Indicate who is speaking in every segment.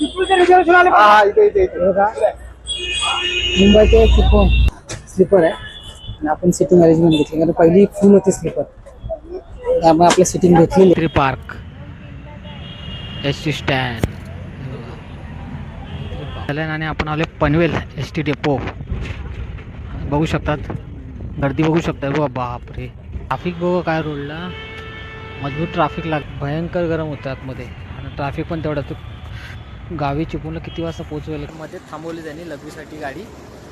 Speaker 1: मुंबई ते चिपळूण स्लीपर आहे आणि आपण सिटिंग अरेंजमेंट घेतली कारण पहिली फुल होती स्लीपर, त्यामुळे आपल्या सिटिंग घेतली.
Speaker 2: पार्क एस टी स्टँड आणि आपण आले पनवेल एस टी डेपो. बघू शकतात गर्दी बघू शकता. बाप रे ट्राफिक बघू काय रोडला मजबूत ट्राफिक भयंकर गरम होतं आतमध्ये आणि ट्राफिक पण तेवढा. तो गावी चिपळूणला किती वाजता पोहोचवेल मध्ये थांबवली त्यांनी लघवीसाठी गाडी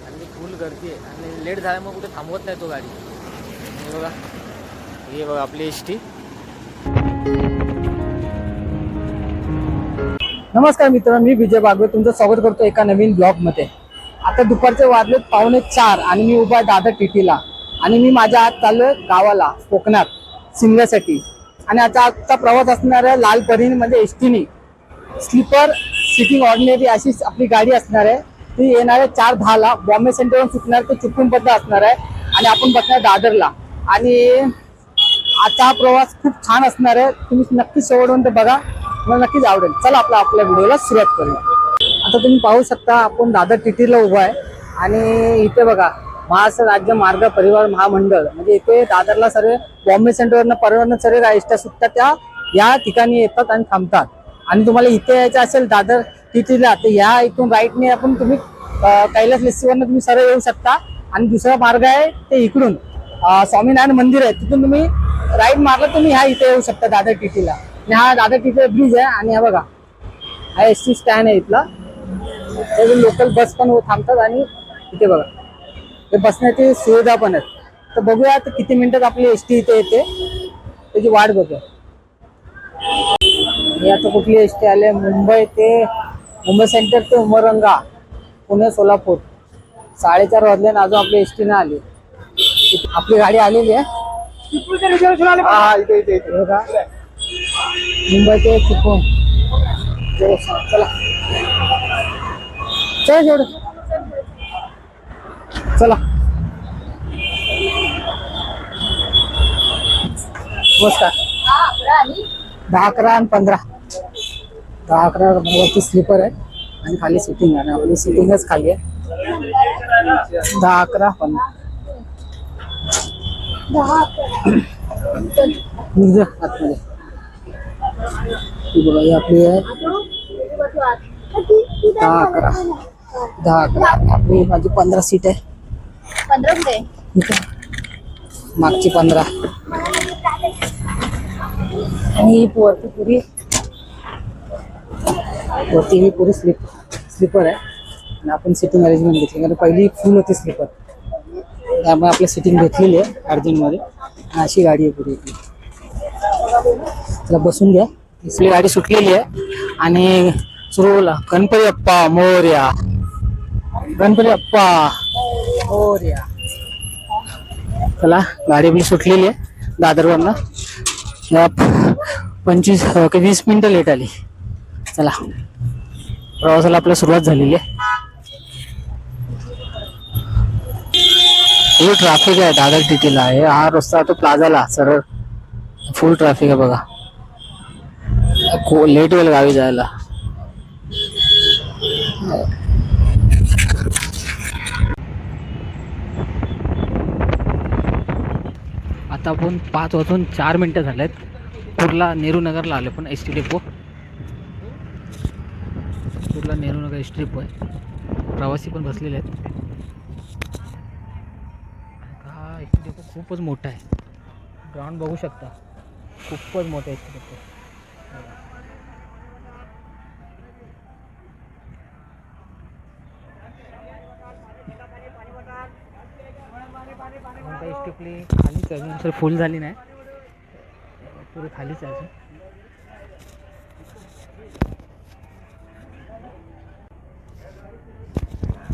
Speaker 2: आणि फुल गर्दी आहे आणि लेट झाल्यामुळे कुठे थांबवत नाही तो गाडी. हे बघा आपली एस टी.
Speaker 1: नमस्कार मित्रांनो, मी विजय बागवे तुमचं स्वागत करतो एका नवीन ब्लॉगमध्ये. आता दुपारचे वाजलेत 4:15 आणि मी उभा दादर टीटीला आणि मी माझ्या आत चाललोय गावाला कोकणात शिमल्यासाठी. आणि आजचा प्रवास असणार आहे लाल परीने म्हणजे एस टीनी स्लीपर सिटिंग ऑर्डिनरी अशी आपली गाडी असणार आहे. ती येणार आहे 4:10ला. बॉम्बे सेंटरवरून सुटणार ते चिपळूणपर्यंत असणार आहे आणि आपण बसणार दादरला. आणि आजचा हा प्रवास खूप छान असणार आहे, तुम्ही नक्की शेवटपर्यंत बघा, मला नक्कीच आवडेल. चला आपल्या व्हिडिओला सुरुवात करूया. आता तुम्ही पाहू शकता आपण दादर टीटीला उभा आहे आणि इथे बघा महाराष्ट्र राज्य मार्ग परिवहन महामंडळ म्हणजे इथे दादरला सर्व बॉम्बे सेंटरवरनं परिवहन सर्व एसट्या सुटतात त्या या ठिकाणी येतात आणि थांबतात. आणि तुम्हाला इथे यायचं असेल दादर टीटीला तर या इथून राईटने आपण तुम्ही कैलास लेसीवरनं तुम्ही सरळ येऊ शकता. आणि दुसरा मार्ग आहे ते इकडून स्वामीनारायण मंदिर आहे तिथून तुम्ही राईट मारला तुम्ही ह्या इथे येऊ शकता दादर टीटीला. आणि हा दादर टीटी ब्रिज आहे आणि हा बघा हा एस टी स्टँड आहे इथला. लोकल बस पण थांबतात आणि इथे बघा हे बसण्याची सुविधा पण आहेत. तर बघूया किती मिनिटात आपली एस टी इथे येते त्याची वाट बघूया. हे आता कुठली एस टी आले मुंबई सेंटर ते उमरंगा पुणे सोलापूर. 4:30 वाजले आणि अजून आपली एस टी नाही आली. आपली गाडी आलेली आहे मुंबई ते चिपळूण. चला चला चला. नमस्कार. 10-11 आणि 15. 10-11 वरती स्लीपर आहे आणि खाली सिटिंग आहे. आपली सिटिंगच खाली आहे. 10-11 15 आतमध्ये बघा ही आपली आहे 10-11 आपली माझी 15 सीट आहे.
Speaker 3: 15
Speaker 1: मागची 15 आणि वरती ही पुरी स्लीपर आहे आणि आपण सिटिंग अरेंजमेंट घेतली कारण पहिली फुल होती स्लीपर, त्यामुळे आपल्या सिटिंग घेतलेली आहे अर्जंटमध्ये. अशी गाडी आहे पुरी. त्याला बसून घ्या. इसली गाडी सुटलेली आहे आणि सुरू गणपती अप्पा मोरया, गणपती अप्पा मोरया. चला गाडी आपली सुटलेली आहे दादरवरनं. 20 मिनिटं लेट आली. चला प्रवासाला आपल्या सुरुवात झालेली आहे. फुल ट्रॅफिक आहे दादर टीटीला. आहे हा रस्ता तो प्लाझाला सरळ फुल ट्रॅफिक आहे बघा. लेट होईल गावी जायला.
Speaker 2: आता आपण 5:04 झालेत. कुर्ला नेहरू नगरला आले पण S T depot. Kurla Nehru Nagar S T depot आहे. प्रवासी पण बसलेले आहेत. हा एस टी डेपो खूपच मोठा आहे. ग्राउंड बघू शकता खूपच मोठा S T depot. S T आपली खालीच अजून फुल झाली नाही, पुढे खालीच आहे.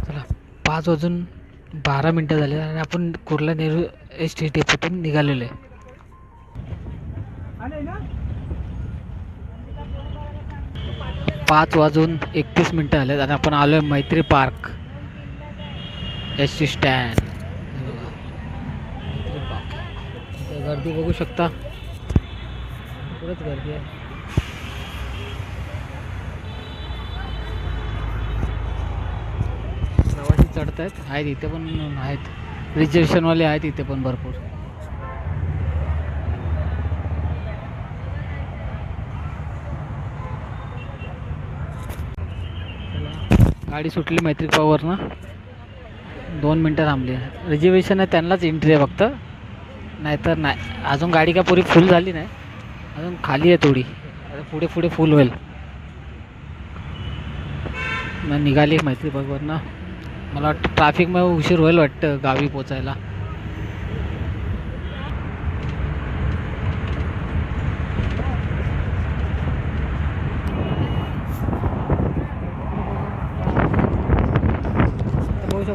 Speaker 2: चला 5:12 झाले आणि आपण कुर्ला नेहरू एस टी डेपोतून निघालेलो आहे. 5:31 झाले आणि आपण आलोय मैत्री पार्क एस टी स्टँड. गर्दी बघू शकता पुढेच गर्दी आहे. करत आहेत इथे पण आहेत रिजर्वेशनवाले आहेत इथे पण भरपूर. गाडी सुटली मैत्री पावरनं, 2 मिनटं थांबली. रिजर्वेशन आहे त्यांनाच एंट्री आहे फक्त, नाहीतर नाही. अजून गाडी काय पुरी फुल झाली नाही, अजून खाली आहे थोडी. आता पुढे पुढे फुल होईल. मग निघाली मैत्री पावरनं. मला वाटतं ट्रॅफिकमुळे उशीर होईल वाटतं गावी पोचायला.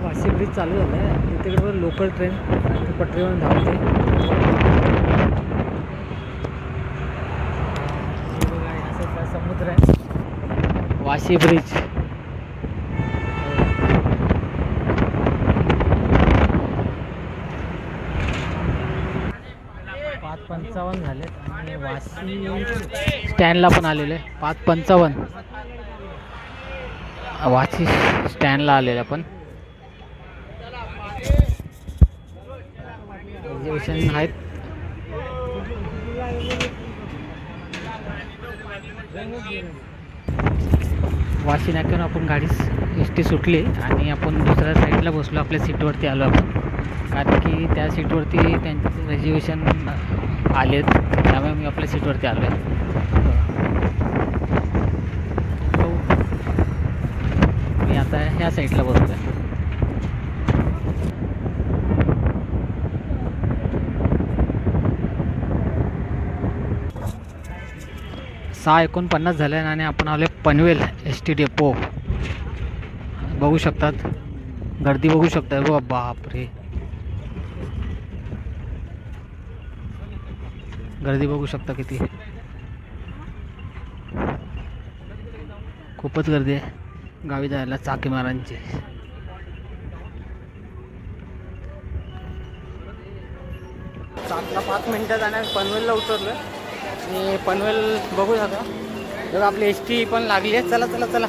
Speaker 2: वाशी ब्रिज चालू झालं आहे तिकडे लोकल ट्रेन पटरीवरून धावते. समुद्र आहे, वाशी ब्रिज. 5:55 झालेत आणि वाशी स्टँडला पण आलेले 5:55. वाशी स्टँडला आलेले पण रिजर्वेशन आहेत. वाशी नाक्यावर आपण गाडी एस टी सुटली आणि आपण दुसऱ्या साईडला बसलो, आपल्या सीटवरती आलो आपण. कारण की त्या सीटवरती त्यांचे रिजर्वेशन आलेत, त्यामुळे मी आपल्या सीटवरती आलो आहे. मी आता ह्या साईडला बसलो आहे. 6:49 झाले आणि आपण आलो पनवेल एस टी डेपो. बघू शकतात, गर्दी बघू शकता. बघा बापरे, गर्दी बघू शकता किती, खूपच गर्दी आहे गावी जायला चाकीमारांची. सातला 5 मिनटं जाण्यात पनवेलला उतरलो आणि पनवेल बघू शकता. बघा आपली एस टी पण लागली आहे. चला चला चला.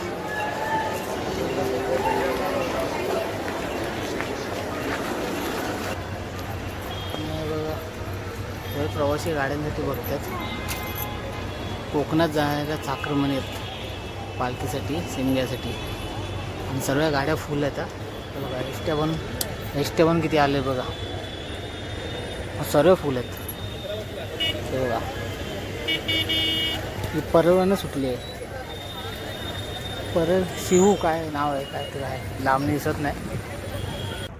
Speaker 2: बघा प्रवासी गाड्यांसाठी बघतात. कोकणात जाणाऱ्या चाकरमानी आहेत पालखीसाठी, शिमग्यासाठी, आणि सर्व गाड्या फुल आहेत. बघा एसट्या पण किती आले बघा, सर्व फुल आहेत. ते बघा ही परवानं सुटली आहे. शिवू काय नाव आहे, काय ते आहे, लांब दिसत नाही.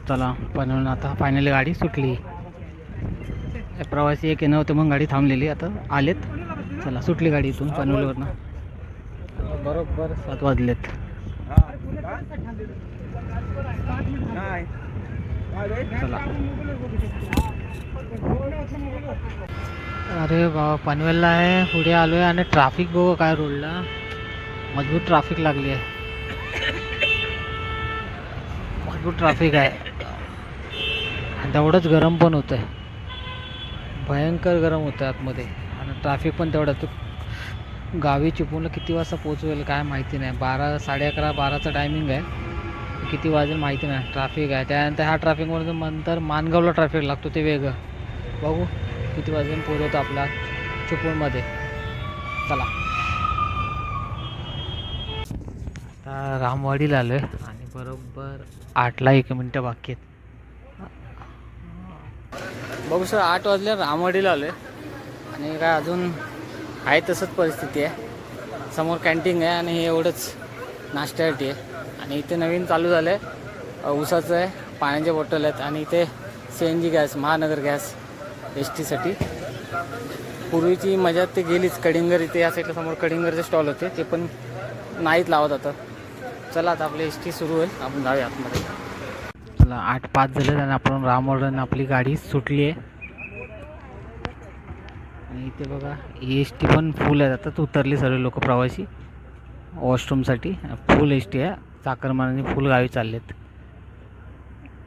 Speaker 2: चला पनवेल आता फायनली गाडी सुटली. प्रवासी एक येणं होतं मग गाडी थांबलेली, आता आलेत. चला सुटली गाडी इथून पनवेलवरनं. बरोबर 7 वाजलेत. चला. अरे बाबा पनवेलला आहे, पुढे आलो आहे आणि ट्रॅफिक बघू काय रोडला, मजबूत ट्रॅफिक लागली आहे. मजबूत ट्रॅफिक आहे आणि तेवढंच गरम पण होतं आहे, भयंकर गरम होतं आतमध्ये. आणि ट्रॅफिक पण तेवढं. गावी चिपळूणला किती वाजता पोचवेल काय माहिती नाही. 12, 11:30, 12चा टायमिंग आहे. किती वाजेल माहिती नाही. ट्रॅफिक आहे. त्यानंतर ह्या ट्रॅफिकमध्ये नंतर माणगावला ट्रॅफिक लागतो, ते वेगळं. बघू किती वाजेल पोचवतो आपला चिपळूणमध्ये. चला आता रामवाडीला आलो आहे आणि बरोबर 8ला 1 मिनटं बाकी आहेत. बघू सर 8 वाजले, रामवाडीला आलो आहे आणि काय अजून आहे तसंच परिस्थिती आहे. समोर कॅन्टीन आहे आणि हे एवढंच नाश्त्यासाठी आहे. आणि इथे नवीन चालू झालं आहे, ऊसाचं आहे, पाण्याचे बॉटल आहेत आणि इथे CNG गॅस, महानगर गॅस एस टीसाठी. पूर्वीची मजा ते गेलीच. कडिंगर इथे या साईडला समोर कडिंगरचे स्टॉल होते, ते पण नाहीत लावत आता. चला आता आपली एस टी सुरू होईल, आपण जाऊया आतमध्ये. चला 8:05 झाले आणि आपण रामवाडीनं आपली गाडी सुटली आहे. आणि इथे बघा एस टी पण फुल आहे. आता उतरली सर्व लोक प्रवासी वॉशरूमसाठी. फुल एस टी आहे. चाकरमानी फुल गावी चाललेत.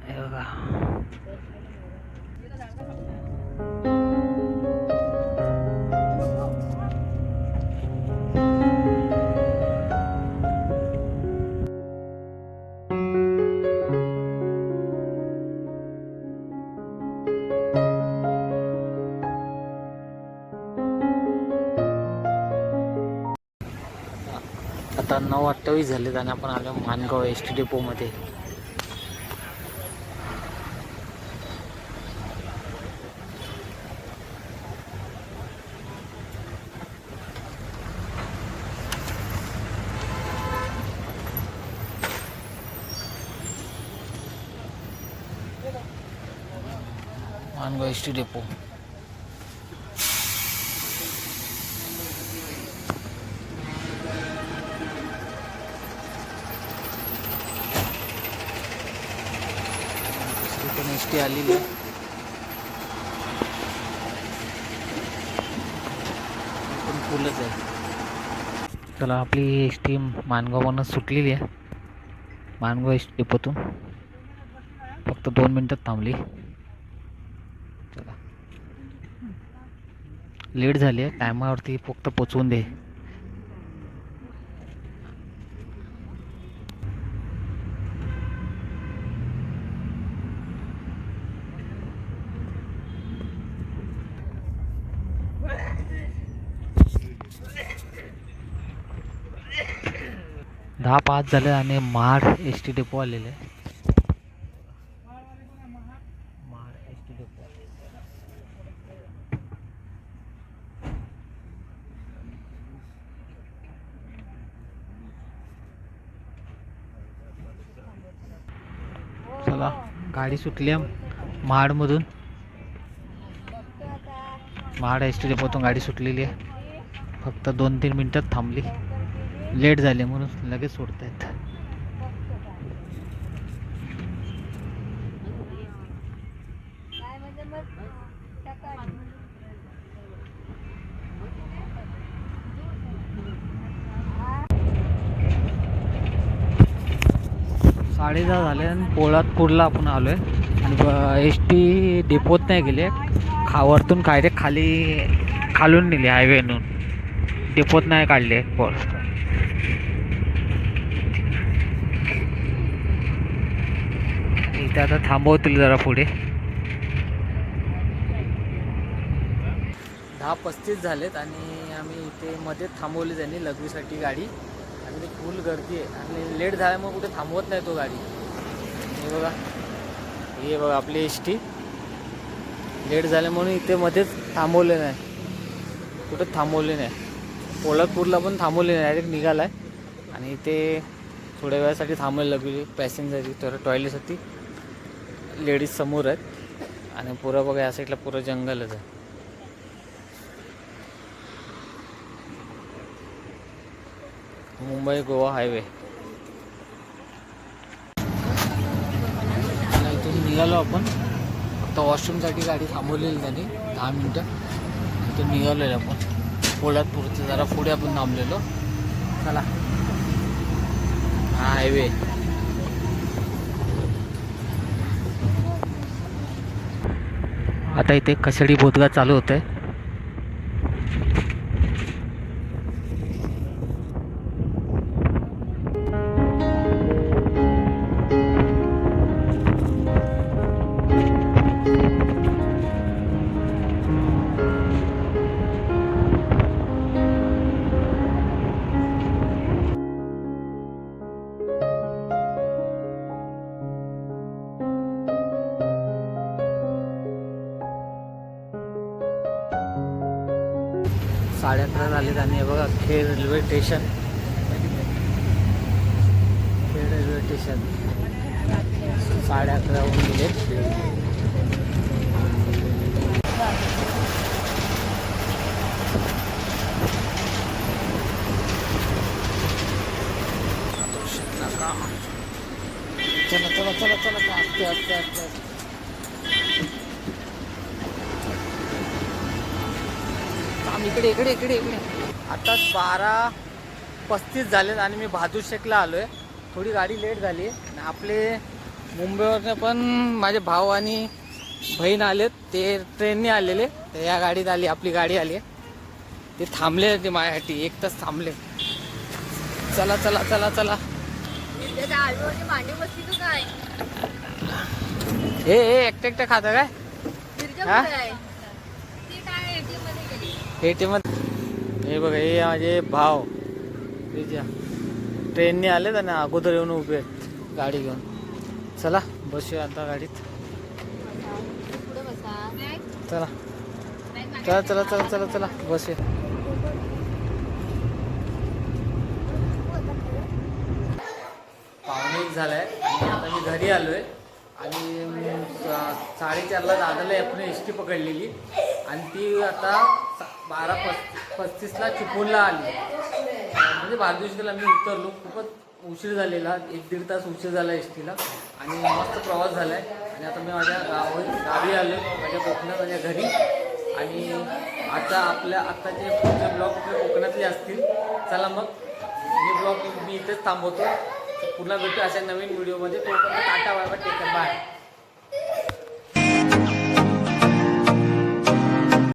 Speaker 2: हे बघा आता 9:28 झालेत आणि आपण आलो माणगाव एस टी डेपोमध्ये. Mangaon S T depot. पण एस टी आलेली आहे. पण फुलच आहे. चला आपली एस टी माणगाववरून सुटलेली आहे. माणगाव एस टी डेपोतून फक्त 2 मिनिटात थांबली. चला लेट झाली आहे. टायमावरती फक्त पोचवून दे. दहा 5 झाले आणि महाड एस टी डेपो आलेले आहे. Mahad S T depot. चला गाडी सुटली आहे महाडमधून. महाड एस टी डेपोतून गाडी सुटलेली आहे. फक्त 2-3 मिनिटात थांबली. लेट झाले म्हणून लगेच सोडतायत. साडेदहा झाले आणि पोलादपूरला आपण आलो आहे. आणि एस टी डेपोत नाही गेले. वरतून डायरेक्ट खालून नेले हायवेनून. डेपोत नाही काढले पोल. इथे आता थांबवतील जरा पुढे. 10:35 झालेत आणि आम्ही इथे मध्ये थांबवली त्यांनी लघवीसाठी गाडी. आणि ते फुल गर्दी आहे आणि लेट झाल्यामुळे कुठे थांबवत नाही तो गाडी. हे बघा आपली एस टी लेट झाल्यामुळे इथे मध्येच थांबवले नाही. कुठे थांबवले नाही. पोलादपूरला पण थांबवले नाही. डायरेक्ट निघाला आहे आणि इथे थोड्या वेळासाठी थांबायला लागली पॅसेंजर. तर टॉयलेटसाठी लेडीज समोर आहेत आणि पुरं बघा या साईडला पुरं जंगलच आहे. मुंबई गोवा हायवे. इथून निघालो आपण. फक्त वॉशरूमसाठी गाडी थांबवलेली त्यांनी 10 मिनटं. इथून निघालेलो आपण पोलादपूरचं जरा पुढे आपण थांबलेलो. चला हा हायवे. आता इथे कशेडी बोधगा चालू होत आहे. साडे 11 झालेत आणि हे बघा Khed railway station. Khed railway station 11:30 होऊन गेले. चला चला चला चला आस्ते आस्ते आस्ते. इकडे इकडे इकडे इकडे. आता 12:35 झालेत आणि मी बहादूर शेखला आलो आहे. थोडी गाडी लेट झाली आहे. आपले मुंबईवरनं पण माझे भाऊ आणि बहीण आलेत. ते ट्रेनने आलेले. तर या गाडीत आली आपली गाडी आली आहे. ते थांबले ते माझ्यासाठी 1 तास थांबले. चला चला चला चला. हे एकटं एकटं खातं काय? ATM मध्ये. हे बघा हे माझे भाव. ट्रेनने आलेत आणि अगोदर येऊन उभे आहेत गाडी घेऊन. चला बसूया आता गाडीत. चला चला चला चला चला चला बसूया. पावणे 1 झालाय आणि आता मी घरी आलोय आणि 4:30ला दादाला आपण एस टी पकडलेली आणि ती आता 12:35ला चिपळूणला आली. म्हणजे बारदिवशीला मी उतरलो. खूपच उशीर झालेला, 1-1.5 तास उशीर झाला एस टीला आणि मस्त प्रवास झाला आहे. आणि आता मी माझ्या गावी आलो, माझ्या कोकणात, माझ्या घरी. आणि आता आत्ताचे पुढचे ब्लॉग आपल्या कोकणातले असतील. चला मग हे ब्लॉग मी इथेच थांबवतो. पुन्हा भेटू अशा नवीन व्हिडिओमध्ये. तोपर्यंत tata bye bye, take care, bye.